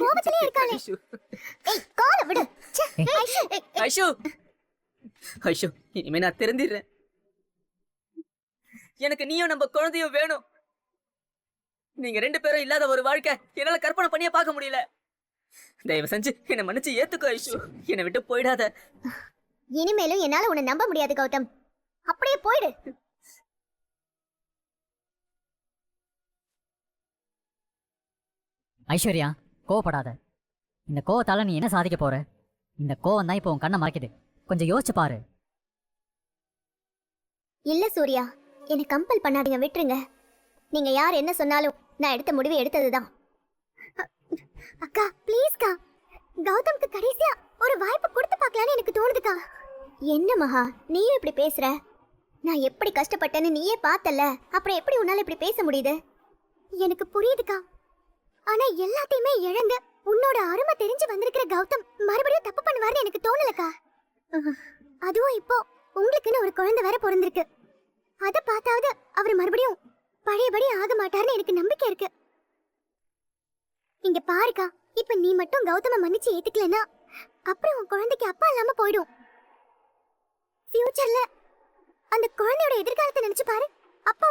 கோபத்திலே இருக்காளே. ஏய் கால விடு. ஐஷு ஐஷு ஐஷு இனிமே நான் தெரிஞ்சிடுறேன். எனக்கு நீயும் நம்ம குழந்தையும் வேணும். நீங்க 2 பேரும் இல்லாத ஒரு வாழ்க்கை என்னால கற்பனை பண்ணியே பார்க்க முடியல. தயவு செஞ்சு என்னை மன்னிச்சு ஏத்துக்கோ ஐஷு. என்னை விட்டு போயிடாத. இனிமேலும் என்னால உன்னை நம்ப முடியாது கௌதம். அப்படியே போயிடு. ஐஸ்வர்யா, கோவப்படாத. இந்த கோவத்தால நீ என்ன சாதிக்க போற? இந்த கோவம் தான் இப்போ உன் கண்ணை மறைக்குது. கொஞ்சம் யோசிச்சு பாரு. இல்ல சூர்யா, என்னை கம்பல் பண்ணாதீங்க, விட்டுருங்க. நீங்க யார் என்ன சொன்னாலும் நான் எடுத்த முடிவு எடுத்ததுதான். அக்கா ப்ளீஸ்க்கா, கௌதம்க்கு கடைசியா ஒரு வாய்ப்பு கொடுத்து பார்க்கலான்னு எனக்கு தோணுதுக்கா. என்ன மகா நீயும் இப்படி பேசுற? நான் எப்படி கஷ்டப்பட்டேன்னு நீயே பார்த்தல, அப்புறம் எப்படி உன்னால இப்படி பேச முடியுது? எனக்கு புரியுதுக்கா. ஆனா எல்லாத்தையுமே இழந்து உன்னோட அருமை தெரிஞ்சு வந்திருக்கிற கௌதம் மறுபடியும் தப்பு பண்ணுவாருன்னு எனக்கு தோணலக்கா. அதுவும் இப்போ உங்களுக்குன்னு ஒரு குழந்தை வேற பிறந்திருக்கு. அத பார்த்தாவது அவர் மறுபடியும் பழையபடி ஆக மாட்டாருன்னு எனக்கு நம்பிக்கை இருக்கு. இங்க பாருக்கா, இப்ப நீ மட்டும் கௌதம மன்னிச்சு ஏத்துக்கலனா அப்புறம் உன் குழந்தைக்கு அப்பா இல்லாம போயிடும். ஃபியூச்சர்ல அந்த குழந்தையோட எதிர்காலத்தை நினைச்சு பாரு. அப்பா